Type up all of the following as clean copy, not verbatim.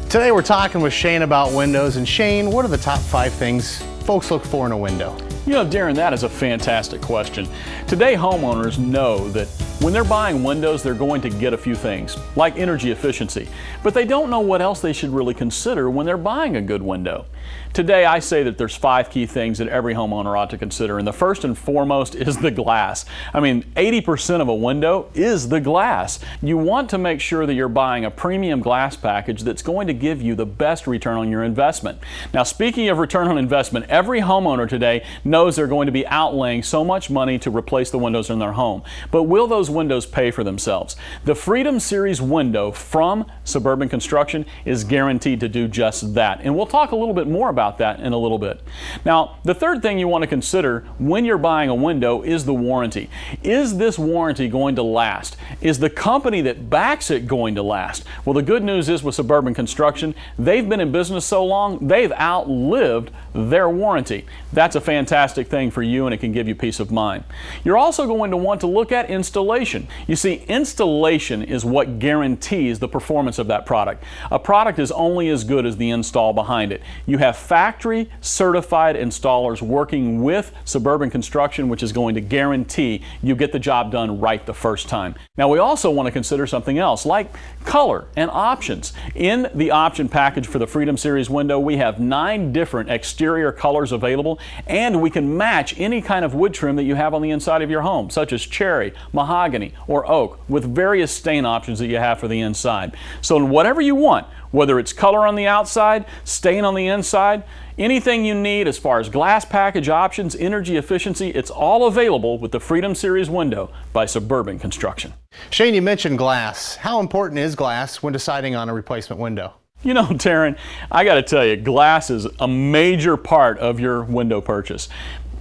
Today we're talking with Shane about windows. And Shane, what are the top 5 things folks look for in a window? You know, Darin, that is a fantastic question. Today, homeowners know that when they're buying windows, they're going to get a few things, like energy efficiency, but they don't know what else they should really consider when they're buying a good window. Today, I say that there's 5 key things that every homeowner ought to consider, and the first and foremost is the glass. I mean, 80% of a window is the glass. You want to make sure that you're buying a premium glass package that's going to give you the best return on your investment. Now, speaking of return on investment, every homeowner today knows they're going to be outlaying so much money to replace the windows in their home. But will those windows pay for themselves? The Freedom Series window from Suburban Construction is guaranteed to do just that. And we'll talk a little bit more about that in a little bit. Now, the third thing you want to consider when you're buying a window is the warranty. Is this warranty going to last? Is the company that backs it going to last? Well, the good news is with Suburban Construction, they've been in business so long, they've outlived their warranty. That's a fantastic thing for you, and it can give you peace of mind. You're also going to want to look at installation. You see, installation is what guarantees the performance of that product. A product is only as good as the install behind it. You have factory certified installers working with Suburban Construction, which is going to guarantee you get the job done right the first time. Now, we also want to consider something else like color and options. In the option package for the Freedom Series window, we have 9 different exterior colors available, and we can match any kind of wood trim that you have on the inside of your home, such as cherry, mahogany, or oak, with various stain options that you have for the inside. So whatever you want, whether it's color on the outside, stain on the inside, anything you need as far as glass package options, energy efficiency, it's all available with the Freedom Series window by Suburban Construction. Shane, you mentioned glass. How important is glass when deciding on a replacement window? You know, Darin, I got to tell you, glass is a major part of your window purchase.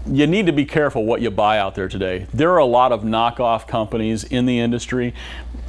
You need to be careful what you buy out there today. There are a lot of knockoff companies in the industry.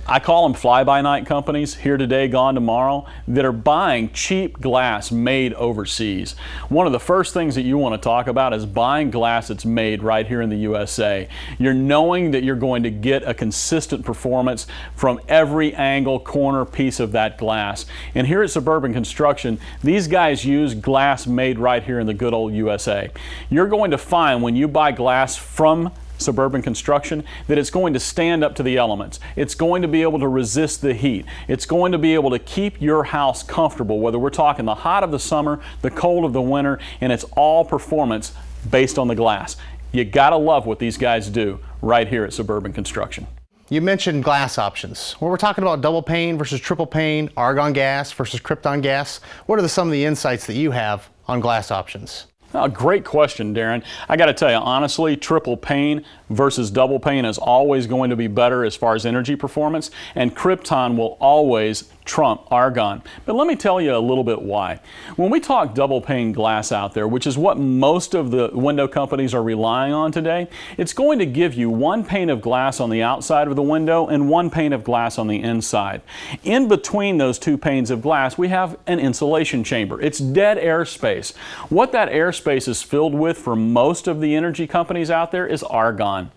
I call them fly-by-night companies, here today, gone tomorrow, that are buying cheap glass made overseas. One of the first things that you want to talk about is buying glass that's made right here in the USA. You're knowing that you're going to get a consistent performance from every angle, corner, piece of that glass. And here at Suburban Construction, these guys use glass made right here in the good old USA. You're going to find when you buy glass from Suburban Construction that it's going to stand up to the elements. It's going to be able to resist the heat. It's going to be able to keep your house comfortable, whether we're talking the hot of the summer, the cold of the winter, and it's all performance based on the glass. You gotta love what these guys do right here at Suburban Construction. You mentioned glass options. When we're talking about double pane versus triple pane, argon gas versus krypton gas, what are some of the insights that you have on glass options? Oh, great question, Darin. I got to tell you, honestly, triple pane versus double pane is always going to be better as far as energy performance, and krypton will always trump argon. But let me tell you a little bit why. When we talk double pane glass out there, which is what most of the window companies are relying on today, it's going to give you 1 pane of glass on the outside of the window and 1 pane of glass on the inside. In between those 2 panes of glass, we have an insulation chamber. It's dead air space. What that air space is filled with for most of the energy companies out there is argon.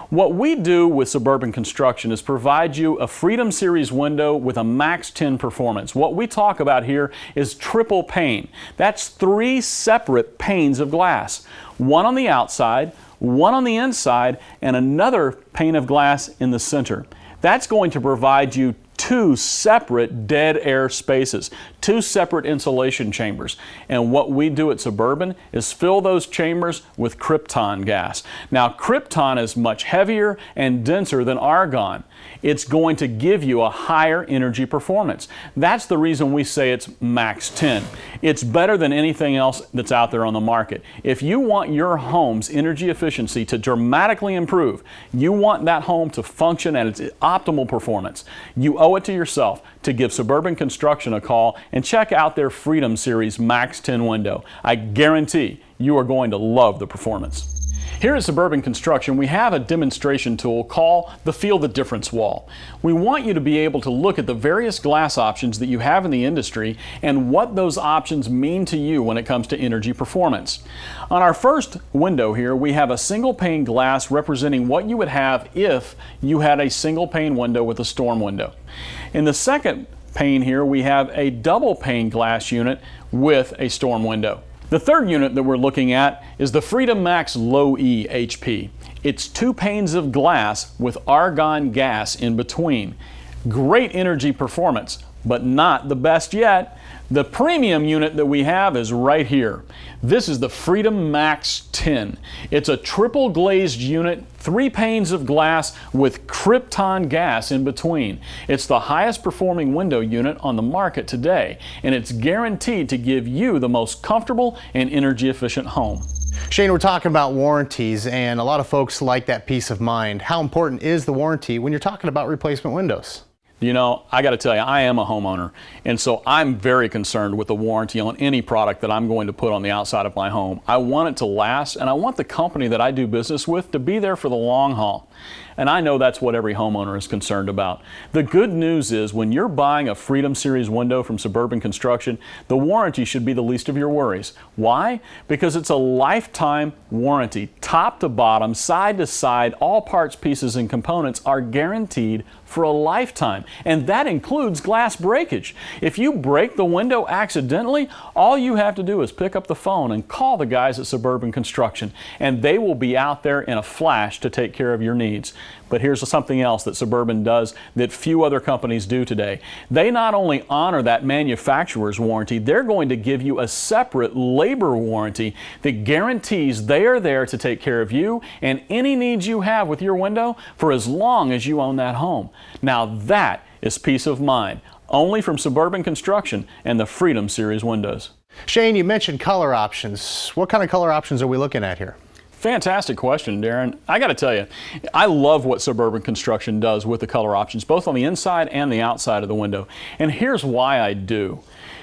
What we do with Suburban Construction is provide you a Freedom Series window with a Max 10 performance. What we talk about here is triple pane. That's 3 separate panes of glass. 1 on the outside, 1 on the inside, and another pane of glass in the center. That's going to provide you 2 separate dead air spaces, 2 separate insulation chambers. And what we do at Suburban is fill those chambers with krypton gas. Now, krypton is much heavier and denser than argon. It's going to give you a higher energy performance. That's the reason we say it's Max 10. It's better than anything else that's out there on the market. If you want your home's energy efficiency to dramatically improve, you want that home to function at its optimal performance, you owe it to yourself to give Suburban Construction a call and check out their Freedom Series Max 10 window. I guarantee you are going to love the performance. Here at Suburban Construction, we have a demonstration tool called the Feel the Difference wall. We want you to be able to look at the various glass options that you have in the industry and what those options mean to you when it comes to energy performance. On our first window here, we have a single pane glass representing what you would have if you had a single pane window with a storm window. In the second pane here, we have a double pane glass unit with a storm window. The third unit that we're looking at is the Freedom Max Low E HP. It's 2 panes of glass with argon gas in between. Great energy performance, but not the best yet. The premium unit that we have is right here. This is the Freedom Max 10. It's a triple glazed unit, 3 panes of glass with krypton gas in between. It's the highest performing window unit on the market today, and it's guaranteed to give you the most comfortable and energy efficient home. Shane, we're talking about warranties, and a lot of folks like that peace of mind. How important is the warranty when you're talking about replacement windows? You know, I got to tell you, I am a homeowner, and so I'm very concerned with the warranty on any product that I'm going to put on the outside of my home. I want it to last, and I want the company that I do business with to be there for the long haul. And I know that's what every homeowner is concerned about. The good news is when you're buying a Freedom Series window from Suburban Construction, the warranty should be the least of your worries. Why? Because it's a lifetime warranty. Top to bottom, side to side, all parts, pieces, and components are guaranteed for a lifetime. And that includes glass breakage. If you break the window accidentally, all you have to do is pick up the phone and call the guys at Suburban Construction, and they will be out there in a flash to take care of your needs. But here's something else that Suburban does that few other companies do today. They not only honor that manufacturer's warranty, they're going to give you a separate labor warranty that guarantees they are there to take care of you and any needs you have with your window for as long as you own that home. Now that is peace of mind, only from Suburban Construction and the Freedom Series windows. Shane, you mentioned color options. What kind of color options are we looking at here? Fantastic question, Darin. I got to tell you, I love what Suburban Construction does with the color options, both on the inside and the outside of the window. And here's why I do.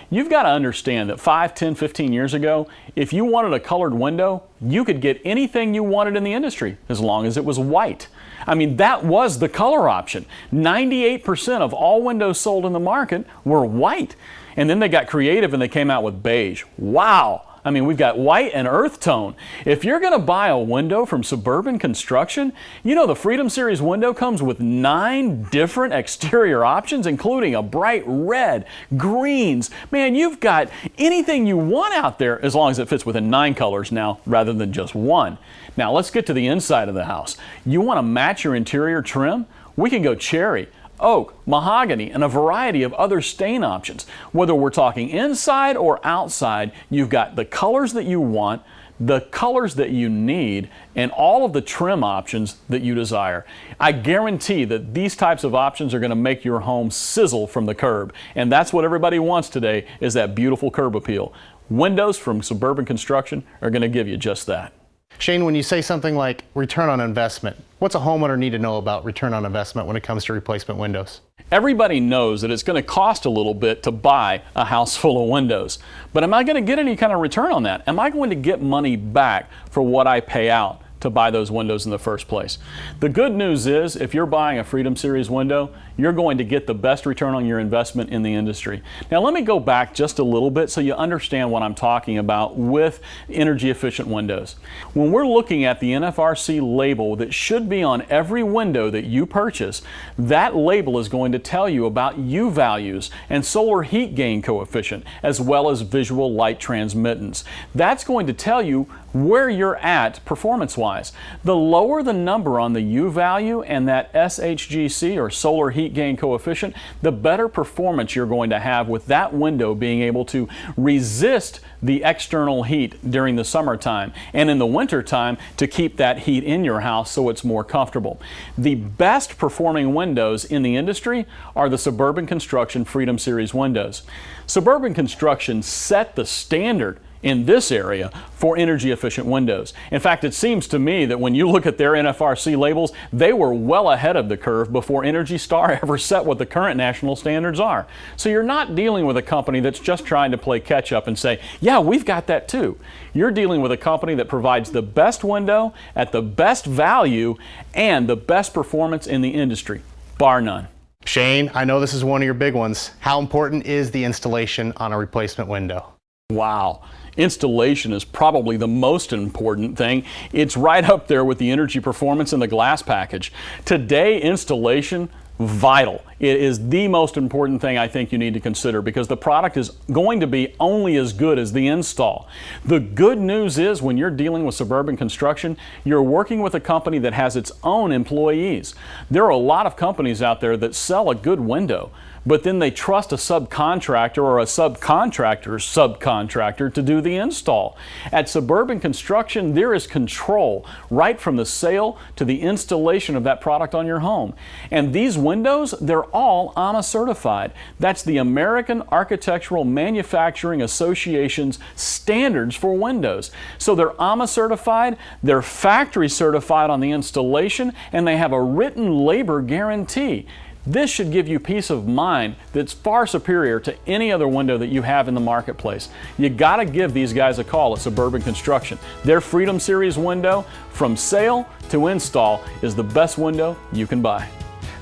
You've got to understand that 5, 10, 15 years ago, if you wanted a colored window, you could get anything you wanted in the industry as long as it was white. I mean, that was the color option. 98% of all windows sold in the market were white. And then they got creative and they came out with beige. Wow! I mean, we've got white and earth tone. If you're going to buy a window from Suburban Construction, you know the Freedom Series window comes with 9 different exterior options, including a bright red, greens. Man, you've got anything you want out there as long as it fits within 9 colors now rather than just 1. Now let's get to the inside of the house. You want to match your interior trim? We can go cherry, oak, mahogany, and a variety of other stain options. Whether we're talking inside or outside, you've got the colors that you want, the colors that you need, and all of the trim options that you desire. I guarantee that these types of options are going to make your home sizzle from the curb. And that's what everybody wants today, is that beautiful curb appeal. Windows from Suburban Construction are going to give you just that. Shane, when you say something like return on investment, what's a homeowner need to know about return on investment when it comes to replacement windows? Everybody knows that it's going to cost a little bit to buy a house full of windows. But am I going to get any kind of return on that? Am I going to get money back for what I pay out to buy those windows in the first place? The good news is, if you're buying a Freedom Series window, you're going to get the best return on your investment in the industry. Now let me go back just a little bit so you understand what I'm talking about with energy efficient windows. When we're looking at the NFRC label that should be on every window that you purchase, that label is going to tell you about U values and solar heat gain coefficient, as well as visual light transmittance. That's going to tell you where you're at performance-wise. The lower the number on the U value and that SHGC, or solar heat gain coefficient, the better performance you're going to have with that window being able to resist the external heat during the summertime, and in the wintertime to keep that heat in your house so it's more comfortable. The best performing windows in the industry are the Suburban Construction Freedom Series windows. Suburban Construction set the standard in this area for energy efficient windows. In fact, it seems to me that when you look at their NFRC labels, they were well ahead of the curve before Energy Star ever set what the current national standards are. So you're not dealing with a company that's just trying to play catch up and say, yeah, we've got that too. You're dealing with a company that provides the best window at the best value and the best performance in the industry, bar none. Shane, I know this is one of your big ones. How important is the installation on a replacement window? Wow. Installation is probably the most important thing. It's right up there with the energy performance and the glass package. Today, installation, vital. It is the most important thing I think you need to consider, because the product is going to be only as good as the install. The good news is, when you're dealing with Suburban Construction, you're working with a company that has its own employees. There are a lot of companies out there that sell a good window, but then they trust a subcontractor or a subcontractor's subcontractor to do the install. At Suburban Construction, there is control right from the sale to the installation of that product on your home. And these windows, they're all AMA certified. That's the American Architectural Manufacturing Association's standards for windows. So they're AMA certified, they're factory certified on the installation, and they have a written labor guarantee. This should give you peace of mind that's far superior to any other window that you have in the marketplace. You got to give these guys a call at Suburban Construction. Their Freedom Series window, from sale to install, is the best window you can buy.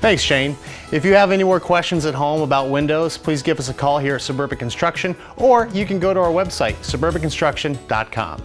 Thanks, Shane. If you have any more questions at home about windows, please give us a call here at Suburban Construction, or you can go to our website, suburbanconstruction.com.